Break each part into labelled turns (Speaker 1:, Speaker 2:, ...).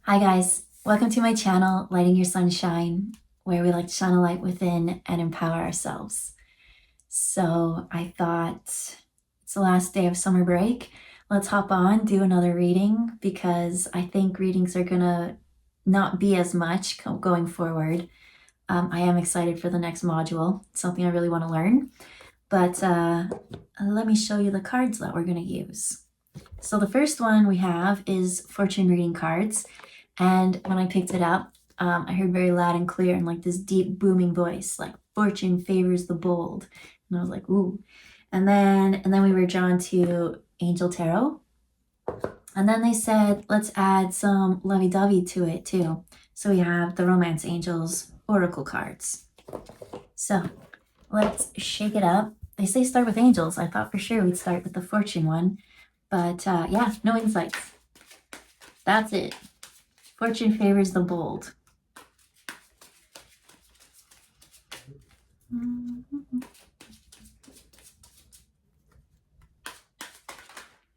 Speaker 1: Hi guys, welcome to my channel, Lighting Your Sunshine, where we like to shine a light within and empower ourselves. So I thought it's the last day of summer break. Let's hop on, do another reading because I think readings are gonna not be as much going forward. I am excited for the next module, it's something I really want to learn. But let me show you the cards that we're gonna use. So the first one we have is fortune reading cards. And when I picked it up, I heard very loud and clear and like this deep booming voice, like fortune favors the bold. And I was like, ooh. And then we were drawn to Angel Tarot. And then they said, let's add some lovey-dovey to it too. So we have the Romance Angels Oracle cards. So let's shake it up. They say start with angels. I thought for sure we'd start with the fortune one. But yeah, no insights. That's it. Fortune favors the bold.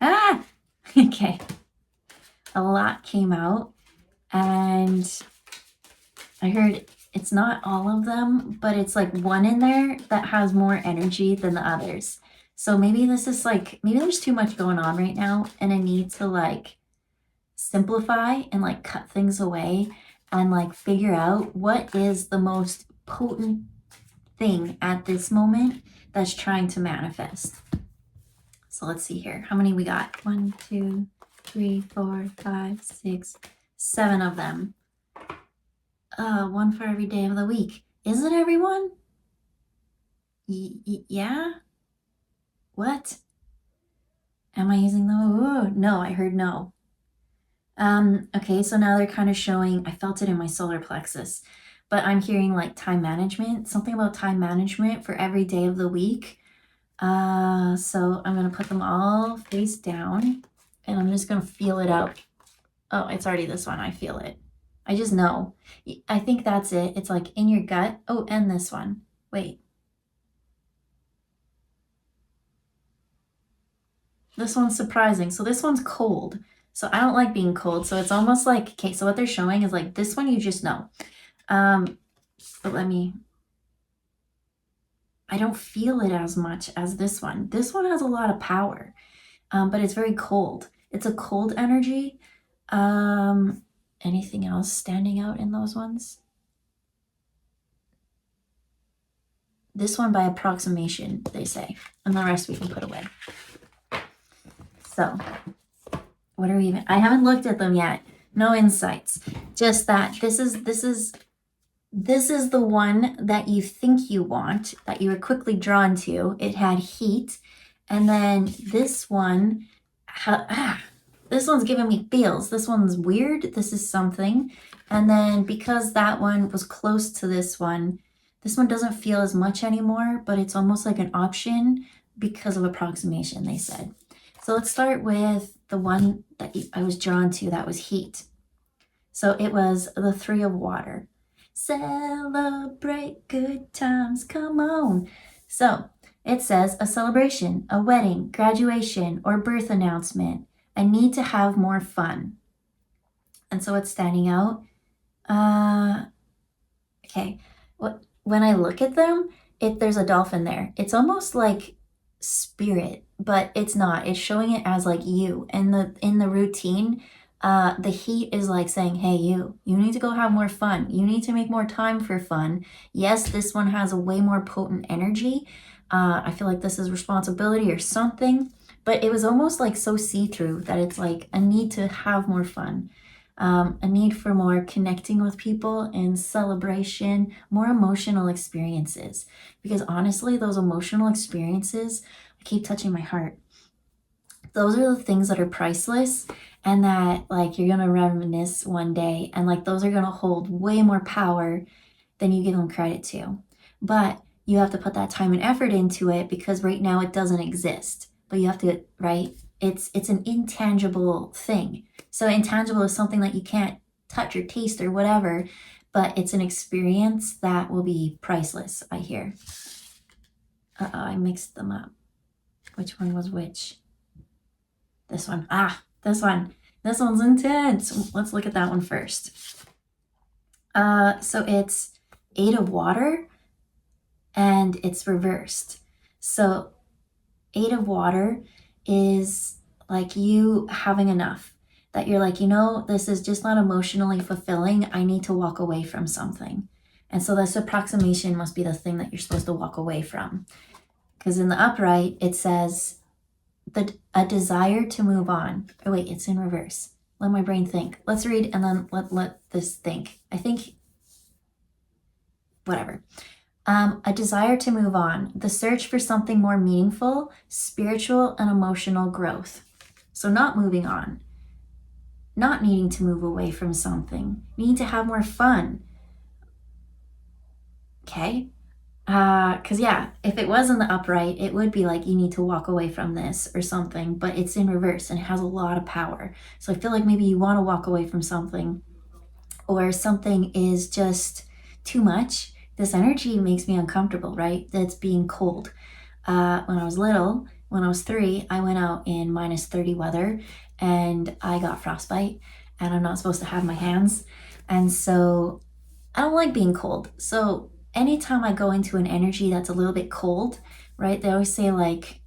Speaker 1: Ah! Okay. A lot came out, and I heard it's not all of them, but it's like one in there that has more energy than the others. So maybe this is like, maybe there's too much going on right now, and I need to like simplify and like cut things away and like figure out what is the most potent thing at this moment that's trying to manifest. So let's see here. How many we got? 1, 2, 3, 4, 5, 6, 7 of them. One for every day of the week. Is it everyone? Yeah? What? Am I using the... Ooh, no, I heard no. Okay, so now they're kind of showing, I felt it in my solar plexus, but I'm hearing like time management, something about time management for every day of the week. So I'm gonna put them all face down and I'm just gonna feel it out. Oh, it's already this one, I feel it. I just know. I think that's it. It's like in your gut. Oh, and this one. Wait. This one's surprising. So this one's cold. So I don't like being cold. So it's almost like, okay, so what they're showing is like this one you just know. But I don't feel it as much as this one. This one has a lot of power, but it's very cold. It's a cold energy. Anything else standing out in those ones? This one by approximation, they say, and the rest we can put away. So what are we even? I haven't looked at them yet. No insights. Just that this is the one that you think you want, that you were quickly drawn to. It had heat. And then this one, this one's giving me feels. This one's weird. This is something. And then because that one was close to this one doesn't feel as much anymore, but it's almost like an option because of approximation, they said. So let's start with the one that I was drawn to, that was heat. So it was the 3 of water. Celebrate good times, come on. So it says a celebration, a wedding, graduation, or birth announcement. I need to have more fun. And so it's standing out. Okay, when I look at them, there's a dolphin there. It's almost like spirit, but it's not. It's showing it as like you. And in the routine, the heat is like saying, hey, you need to go have more fun. You need to make more time for fun. Yes, this one has a way more potent energy. I feel like this is responsibility or something, but it was almost like so see-through that it's like a need to have more fun. A need for more connecting with people and celebration, more emotional experiences. Because honestly, those emotional experiences, I keep touching my heart. Those are the things that are priceless and that like you're gonna reminisce one day, and like those are gonna hold way more power than you give them credit to. But you have to put that time and effort into it because right now it doesn't exist. But you have to, right? It's an intangible thing. So intangible is something that you can't touch or taste or whatever, but it's an experience that will be priceless, I hear. I mixed them up. Which one was which? This one. This one. This one's intense. Let's look at that one first. So it's 8 of water and it's reversed. So 8 of water is like you having enough. That you're like, this is just not emotionally fulfilling. I need to walk away from something. And so this approximation must be the thing that you're supposed to walk away from. Because in the upright, it says a desire to move on. Oh wait, it's in reverse. Let my brain think. Let's read and then let this think. I think, whatever. A desire to move on. The search for something more meaningful, spiritual, and emotional growth. So not moving on. Not needing to move away from something. Needing to have more fun. Okay? Because if it was in the upright, it would be like you need to walk away from this or something, but it's in reverse and it has a lot of power. So I feel like maybe you want to walk away from something, or something is just too much. This energy makes me uncomfortable, right? That's being cold. When I was little, when I was 3, I went out in -30 weather and I got frostbite, and I'm not supposed to have my hands. And so I don't like being cold. So anytime I go into an energy that's a little bit cold, right? They always say like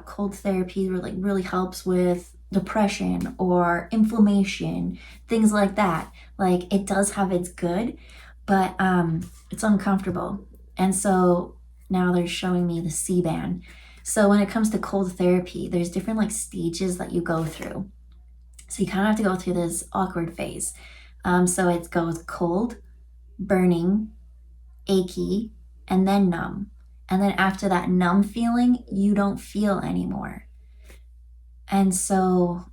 Speaker 1: cold therapy really helps with depression or inflammation, things like that. Like it does have its good, but it's uncomfortable. And so now they're showing me the C-band. So when it comes to cold therapy, there's different like stages that you go through. So you kind of have to go through this awkward phase. So it goes cold, burning, achy, and then numb. And then after that numb feeling, you don't feel anymore. And so,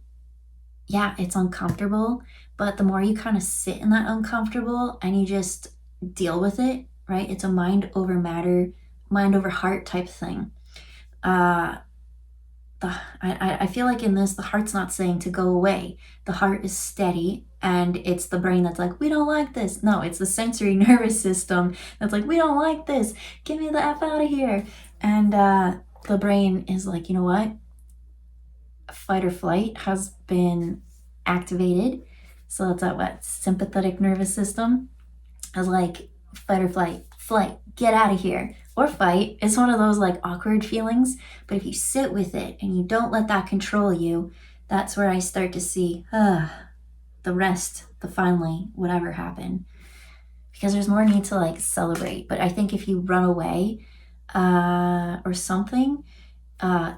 Speaker 1: it's uncomfortable. But the more you kind of sit in that uncomfortable and you just deal with it, right? It's a mind over matter, mind over heart type thing. I feel like in this, the heart's not saying to go away. The heart is steady, and it's the brain that's like, we don't like this. No, it's the sensory nervous system that's like, we don't like this. Get me the F out of here. And the brain is like, you know what? Fight or flight has been activated. So that's what? Sympathetic nervous system is like, fight or flight, get out of here. Or fight. It's one of those like awkward feelings, but if you sit with it and you don't let that control you, that's where I start to see the rest, the finally, whatever happened. Because there's more need to like celebrate. But I think if you run away or something,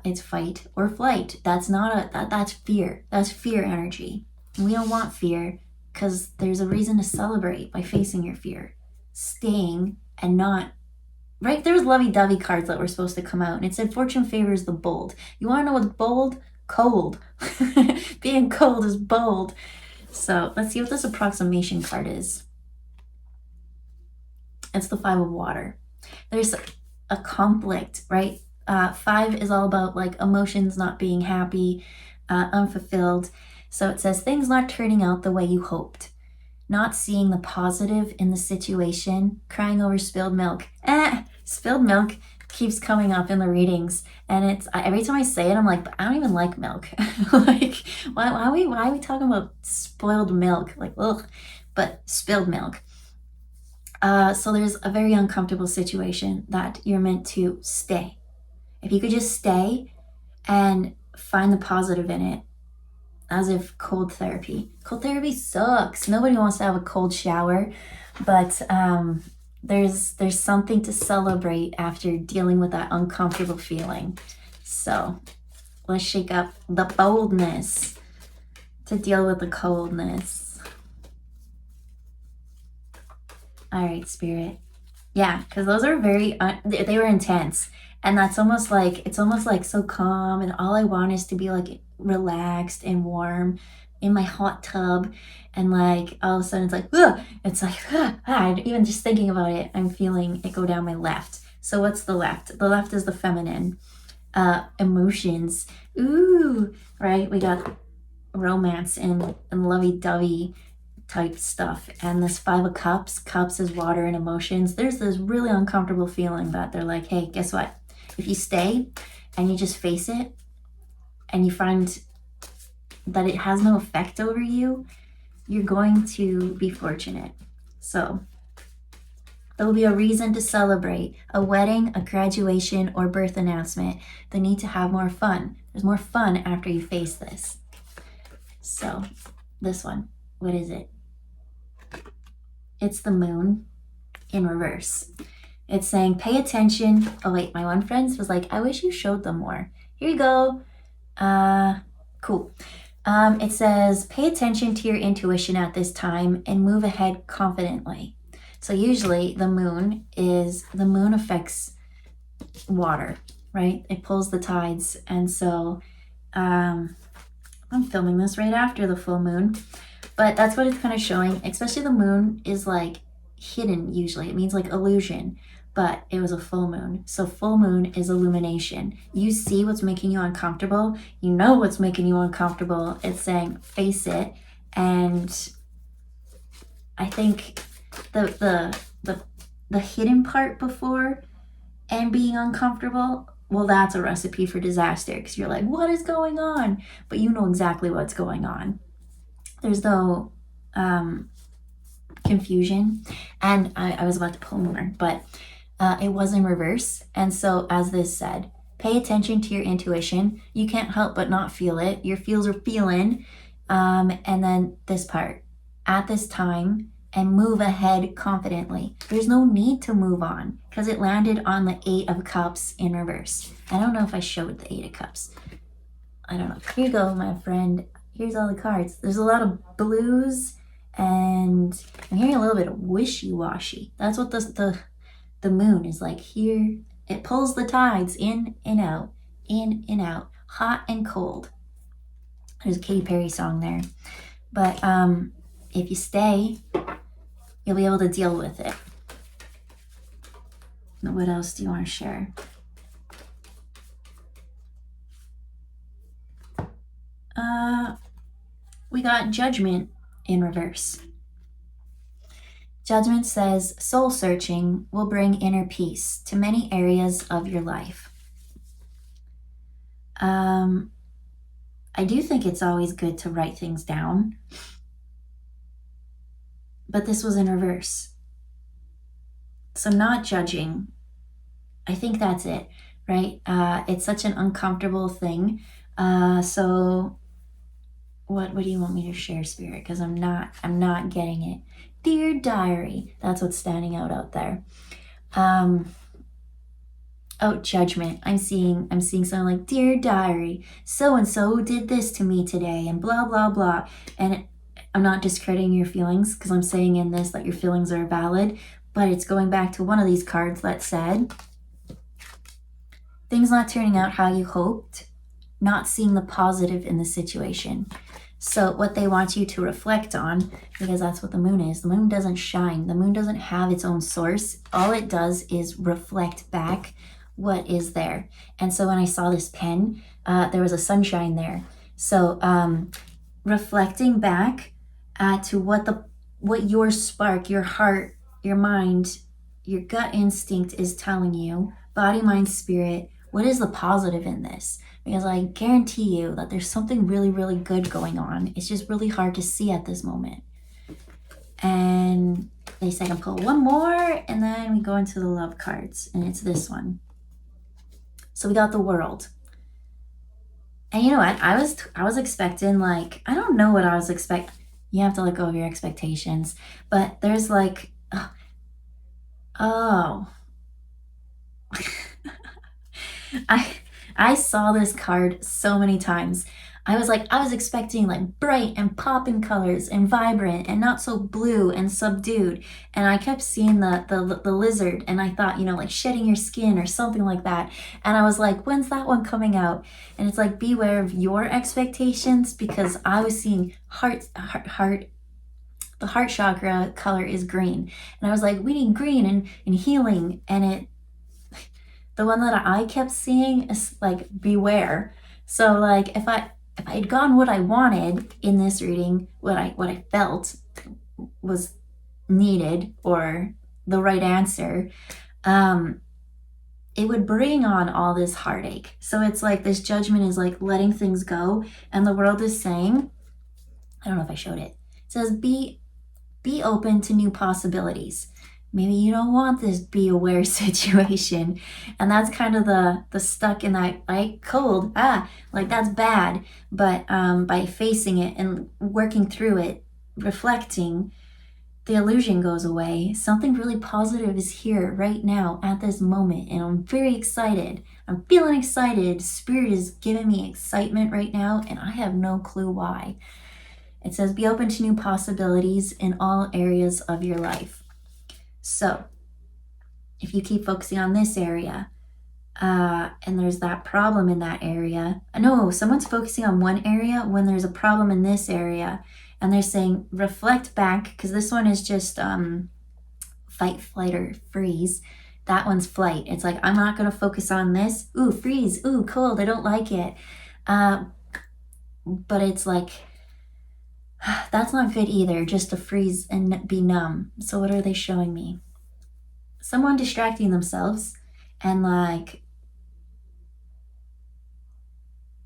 Speaker 1: it's fight or flight. That's not that's fear. That's fear energy. And we don't want fear, because there's a reason to celebrate by facing your fear. Staying and not, right? There's lovey-dovey cards that were supposed to come out, and it said fortune favors the bold. You want to know what's bold? Cold. Being cold is bold. So let's see what this approximation card is. It's the 5 of water. There's a conflict, right? 5 is all about like emotions not being happy, unfulfilled. So it says things not turning out the way you hoped. Not seeing the positive in the situation, crying over spilled milk. Spilled milk keeps coming up in the readings, and it's every time I say it, I'm like, but I don't even like milk. Like, why are we talking about spoiled milk? Like, ugh. But spilled milk. So there's a very uncomfortable situation that you're meant to stay. If you could just stay and find the positive in it, as if cold therapy. Cold therapy sucks. Nobody wants to have a cold shower, but there's something to celebrate after dealing with that uncomfortable feeling. So let's shake up the boldness to deal with the coldness. All right, Spirit. Yeah, because those are very, they were intense. And that's almost like, it's almost like so calm, and all I want is to be like relaxed and warm in my hot tub. And like, all of a sudden it's like, ugh! It's like, even just thinking about it, I'm feeling it go down my left. So what's the left? The left is the feminine. Emotions. Ooh, right? We got romance and lovey-dovey type stuff. And this 5 of cups is water and emotions. There's this really uncomfortable feeling that they're like, hey, guess what? If you stay and you just face it and you find that it has no effect over you, you're going to be fortunate. So there will be a reason to celebrate a wedding, a graduation, or birth announcement. They need to have more fun. There's more fun after you face this. So this one, what is it? It's the moon in reverse. It's saying, pay attention. Oh wait, my one friend was like, I wish you showed them more. Here you go. Cool. It says, pay attention to your intuition at this time and move ahead confidently. So usually the moon affects water, right? It pulls the tides. And so I'm filming this right after the full moon, but that's what it's kind of showing. Especially the moon is like hidden usually. It means like illusion, but it was a full moon. So full moon is illumination. You see what's making you uncomfortable. You know what's making you uncomfortable. It's saying face it. And I think the hidden part before and being uncomfortable, well, that's a recipe for disaster, because you're like, what is going on? But you know exactly what's going on. There's no confusion. And I was about to pull more, but it was in reverse. And so as this said, pay attention to your intuition. You can't help but not feel it. Your feels are feeling. And then this part, at this time, and move ahead confidently. There's no need to move on because it landed on the 8 of Cups in reverse. I don't know if I showed the 8 of Cups. I don't know. Here you go, my friend. Here's all the cards. There's a lot of blues, and I'm hearing a little bit of wishy-washy. That's what the moon is like here. It pulls the tides in and out, hot and cold. There's a Katy Perry song there. But if you stay, you'll be able to deal with it. What else do you want to share? We got Judgment in reverse. Judgment says, soul searching will bring inner peace to many areas of your life. I do think it's always good to write things down, but this was in reverse. So not judging, I think that's it, right? It's such an uncomfortable thing. So what do you want me to share, Spirit? Because I'm not getting it. Dear Diary, that's what's standing out there. Judgment. I'm seeing something like, Dear Diary, so and so did this to me today, and blah blah blah. And I'm not discrediting your feelings, because I'm saying in this that your feelings are valid, but it's going back to one of these cards that said, things not turning out how you hoped, not seeing the positive in the situation. So what they want you to reflect on, because that's what the moon is, the moon doesn't shine. The moon doesn't have its own source. All it does is reflect back what is there. And so when I saw this pen, there was a sunshine there. So reflecting back to what your spark, your heart, your mind, your gut instinct is telling you, body, mind, spirit, what is the positive in this? Because I guarantee you that there's something really, really good going on. It's just really hard to see at this moment. And they say I can pull one more, and then we go into the love cards, and it's this one. So we got the World. And you know what? I was expecting, like, I don't know what I was expecting. You have to let go of your expectations. But there's like, oh. I saw this card so many times. I was expecting like bright and popping colors and vibrant and not so blue and subdued. And I kept seeing the lizard, and I thought, like shedding your skin or something like that. And I was like, when's that one coming out? And it's like, beware of your expectations, because I was seeing heart. The heart chakra color is green. And I was like, we need green and healing. And the one that I kept seeing is like, beware. So like, if I had gotten what I wanted in this reading, what I felt was needed or the right answer, it would bring on all this heartache. So it's like this judgment is like letting things go, and the world is saying, I don't know if I showed it. It says be open to new possibilities. Maybe you don't want this be aware situation. And that's kind of the stuck in that like cold, like that's bad. But by facing it and working through it, reflecting, the illusion goes away. Something really positive is here right now at this moment. And I'm very excited. I'm feeling excited. Spirit is giving me excitement right now, and I have no clue why. It says, be open to new possibilities in all areas of your life. So, if you keep focusing on this area, and there's that problem in that area, no, someone's focusing on one area when there's a problem in this area, and they're saying, reflect back, because this one is just fight, flight, or freeze. That one's flight. It's like, I'm not going to focus on this. Ooh, freeze. Ooh, cold. I don't like it. But it's like, that's not good either, just to freeze and be numb. So what are they showing me? Someone distracting themselves and like,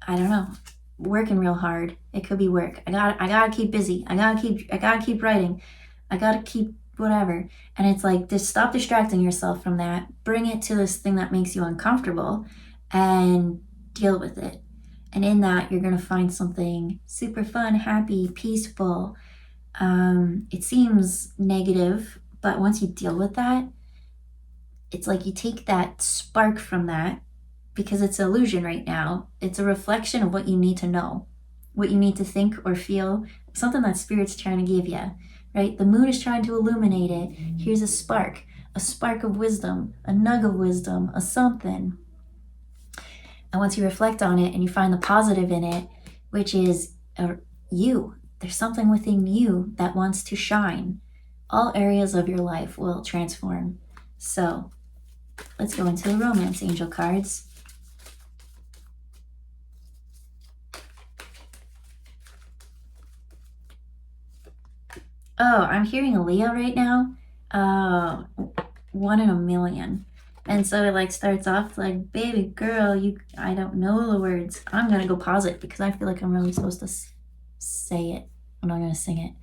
Speaker 1: I don't know, working real hard. It could be work. I gotta keep busy. I gotta keep writing. I gotta keep whatever. And it's like, just stop distracting yourself from that. Bring it to this thing that makes you uncomfortable and deal with it. And in that, you're going to find something super fun, happy, peaceful. It seems negative, but once you deal with that, it's like you take that spark from that, because it's an illusion right now. It's a reflection of what you need to know, what you need to think or feel, something that Spirit's trying to give you, right? The moon is trying to illuminate it. Here's a spark of wisdom, a nug of wisdom, a something. And once you reflect on it and you find the positive in it, which is you, there's something within you that wants to shine. All areas of your life will transform. So let's go into the romance angel cards. Oh, I'm hearing a Leo right now. 1 in a million. And so it like starts off like, baby girl, I don't know the words. I'm going to go pause it because I feel like I'm really supposed to say it. I'm not going to sing it.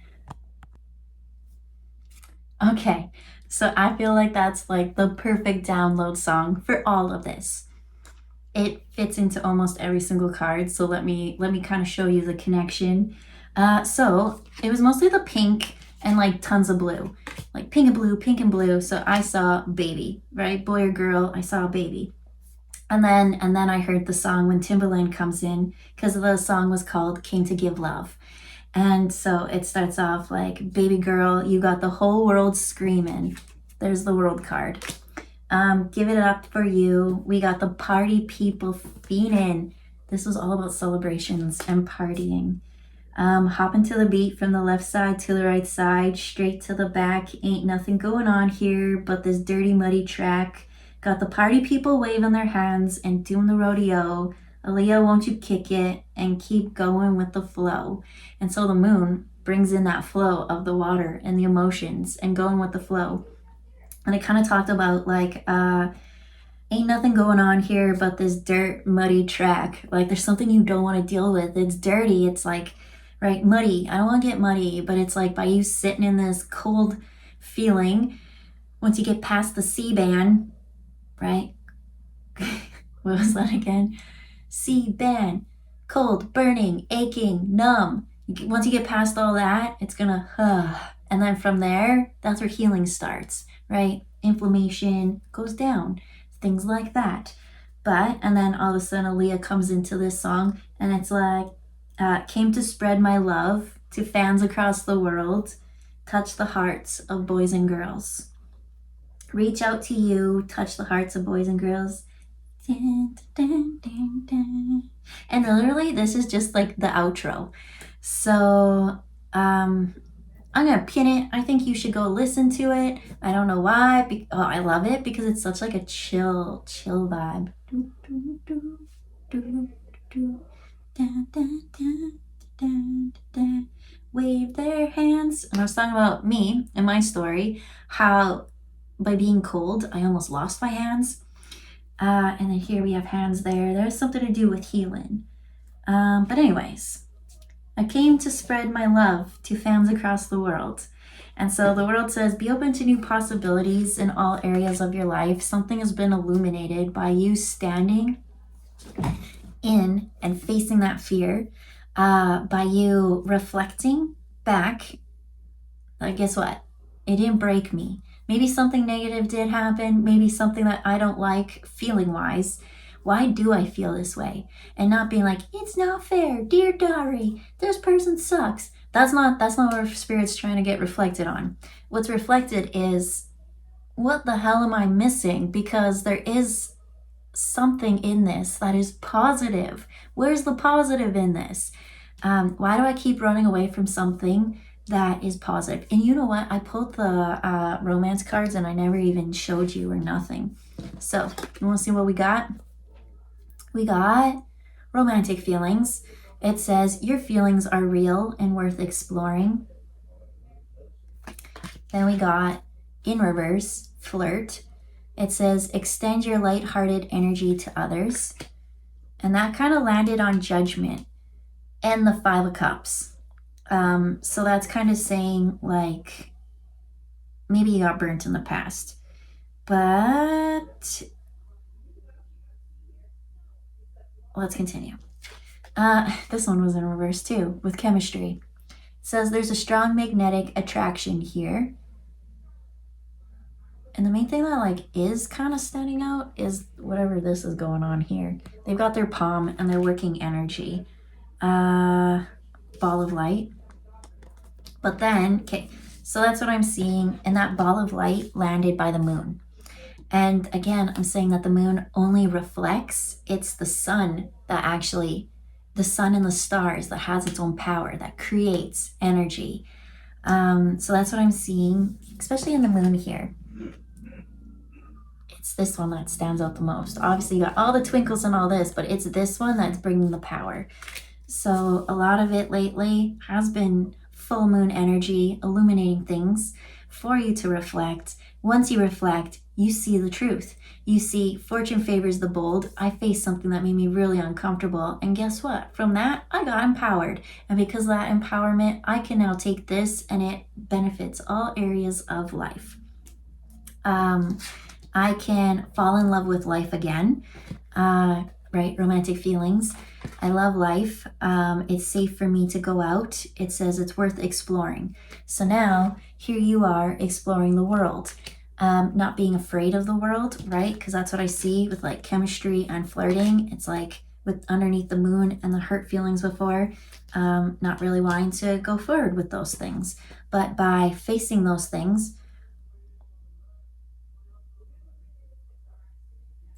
Speaker 1: Okay, so I feel like that's like the perfect download song for all of this. It fits into almost every single card, so let me kind of show you the connection. So it was mostly the pink and like tons of blue, like pink and blue. So I saw baby, right? Boy or girl, I saw a baby. And then I heard the song when Timbaland comes in, because the song was called Came to Give Love. And so it starts off like, baby girl, you got the whole world screaming. There's the world card. Give it up for you. We got the party people fiending. This was all about celebrations and partying. Hopping to the beat from the left side to the right side, straight to the back. Ain't nothing going on here but this dirty, muddy track. Got the party people waving their hands and doing the rodeo. Aaliyah, won't you kick it and keep going with the flow? And so the moon brings in that flow of the water and the emotions and going with the flow. And it kind of talked about like, ain't nothing going on here but this dirt, muddy track. Like there's something you don't want to deal with. It's dirty. It's like, right, muddy. I don't want to get muddy, but it's like by you sitting in this cold feeling, once you get past the C-band, right? What was that again? C-band, cold, burning, aching, numb. Once you get past all that, it's gonna, and then from there, that's where healing starts, right? Inflammation goes down, things like that. But, and then all of a sudden, Aaliyah comes into this song, and it's like, came to spread my love to fans across the world, touch the hearts of boys and girls. Reach out to you, touch the hearts of boys and girls. Dun, dun, dun, dun. And literally, this is just like the outro. So, I'm gonna pin it. I think you should go listen to it. I don't know why. I love it because it's such like a chill vibe. Do, do, do, do, do. Dun, dun, dun, dun, dun. Wave their hands. And I was talking about me and my story, how by being cold, I almost lost my hands. And then here we have hands there. There's something to do with healing. But anyways, I came to spread my love to fans across the world. And so the world says, be open to new possibilities in all areas of your life. Something has been illuminated by you standing in and facing that fear, by you reflecting back. Guess what? It didn't break me. Maybe something negative did happen, maybe something that I don't like feeling wise. Why do I feel this way? And not being like, it's not fair, dear diary, this person sucks. That's not what spirit's trying to get reflected on. What's reflected is, what the hell am I missing? Because there is something in this that is positive. Where's the positive in this? Why do I keep running away from something that is positive? And you know what? I pulled the romance cards and I never even showed you or nothing. So you want to see what we got? We got romantic feelings. It says your feelings are real and worth exploring. Then we got in reverse, flirt. It says extend your lighthearted energy to others. And that kind of landed on judgment and the 5 of Cups. So that's kind of saying like, maybe you got burnt in the past. But let's continue. This one was in reverse too, with chemistry. It says there's a strong magnetic attraction here. And the main thing that like is kind of standing out is whatever this is going on here. They've got their palm and they're working energy. Ball of light. But then, okay, so that's what I'm seeing. And that ball of light landed by the moon. And again, I'm saying that the moon only reflects. It's the sun that actually, the sun and the stars that has its own power, that creates energy. So that's what I'm seeing, especially in the moon here. It's this one that stands out the most. Obviously, you got all the twinkles and all this, but it's this one that's bringing the power. So a lot of it lately has been full moon energy, illuminating things for you to reflect. Once you reflect, you see the truth. You see, fortune favors the bold. I faced something that made me really uncomfortable. And guess what? From that, I got empowered. And because of that empowerment, I can now take this and it benefits all areas of life. I can fall in love with life again. Right? Romantic feelings. I love life. It's safe for me to go out. It says it's worth exploring. So now here you are exploring the world. Not being afraid of the world, right? Because that's what I see with like chemistry and flirting. It's like with underneath the moon and the hurt feelings before, not really wanting to go forward with those things. But by facing those things,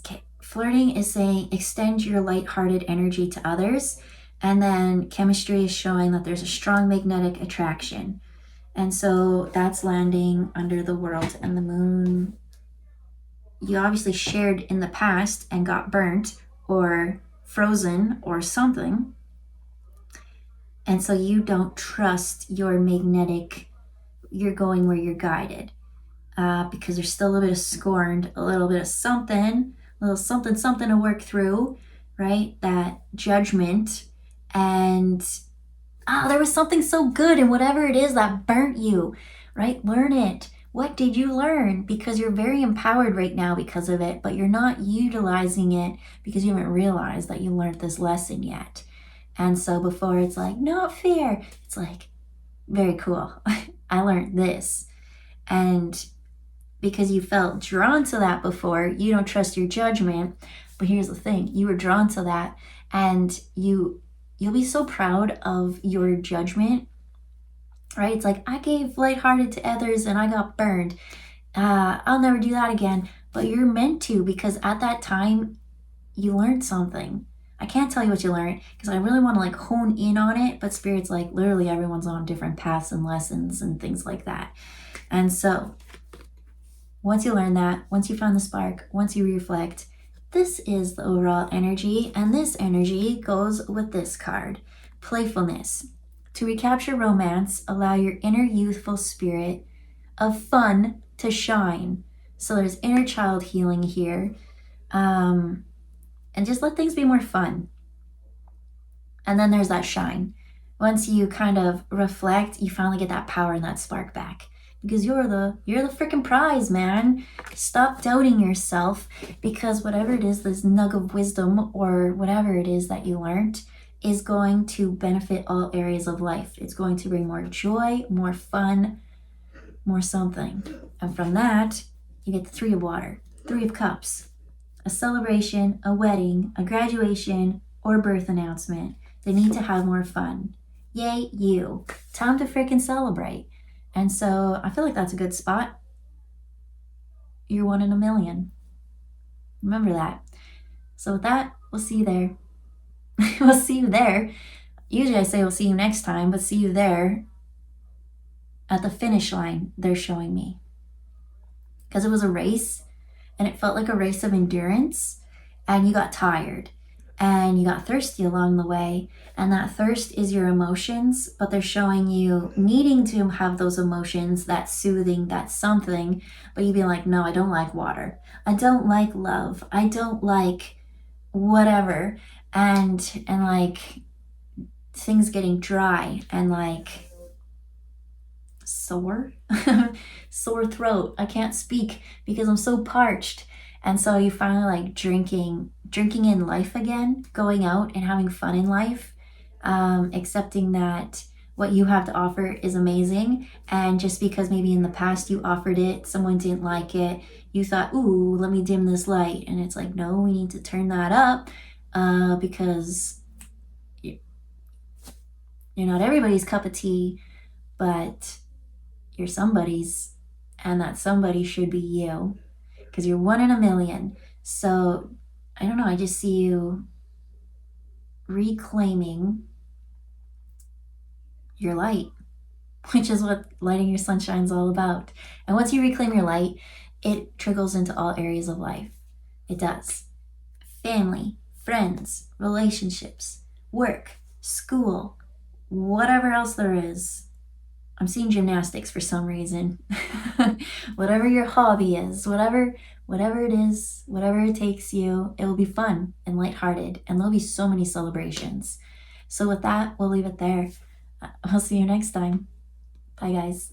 Speaker 1: okay, flirting is saying extend your lighthearted energy to others. And then chemistry is showing that there's a strong magnetic attraction. And so that's landing under the world and the moon. You obviously shared in the past and got burnt or frozen or something. And so you don't trust your magnetic, you're going where you're guided. Because there's still a little bit of scorned, a little bit of something, a little something to work through, right? That judgment. And there was something so good in whatever it is that burnt you, right? Learn it. What did you learn? Because you're very empowered right now because of it, but you're not utilizing it because you haven't realized that you learned this lesson yet. And so before it's like, not fair. It's like, very cool. I learned this. And because you felt drawn to that before, you don't trust your judgment. But here's the thing, you were drawn to that and you'll be so proud of your judgment, right? It's like, I gave lighthearted to others and I got burned. I'll never do that again. But you're meant to, because at that time, you learned something. I can't tell you what you learned because I really want to like hone in on it. But Spirit's like, literally everyone's on different paths and lessons and things like that. And so once you learn that, once you found the spark, once you reflect, this is the overall energy, and this energy goes with this card, playfulness. To recapture romance, allow your inner youthful spirit of fun to shine. So there's inner child healing here. And just let things be more fun. And then there's that shine. Once you kind of reflect, you finally get that power and that spark back. Because you're the freaking prize, man. Stop doubting yourself, because whatever it is, this nug of wisdom or whatever it is that you learned is going to benefit all areas of life. It's going to bring more joy, more fun, more something. And from that, you get the three of water, three of cups, a celebration, a wedding, a graduation, or birth announcement. They need to have more fun. Yay, you. Time to freaking celebrate. And so I feel like that's a good spot. You're one in a million. Remember that. So with that, we'll see you there. We'll see you there. Usually I say we'll see you next time, but see you there at the finish line, they're showing me. Because it was a race, and it felt like a race of endurance, and you got tired and you got thirsty along the way, and that thirst is your emotions, but they're showing you needing to have those emotions, that soothing, that something, but you be like, no, I don't like water, I don't like love, I don't like whatever, and like things getting dry and like sore sore throat, I can't speak because I'm so parched. And so you finally like drinking in life again, going out and having fun in life, accepting that what you have to offer is amazing, and just because maybe in the past you offered it, someone didn't like it, you thought, ooh, let me dim this light, and it's like, no, we need to turn that up, because you're not everybody's cup of tea, but you're somebody's, and that somebody should be you, because you're one in a million. So I don't know, I just see you reclaiming your light, which is what lighting your sunshine is all about. And once you reclaim your light, it trickles into all areas of life. It does. Family, friends, relationships, work, school, whatever else there is. I'm seeing gymnastics for some reason. Whatever your hobby is, whatever it is, whatever it takes you, it will be fun and lighthearted, and there'll be so many celebrations. So with that, we'll leave it there. I'll see you next time. Bye, guys.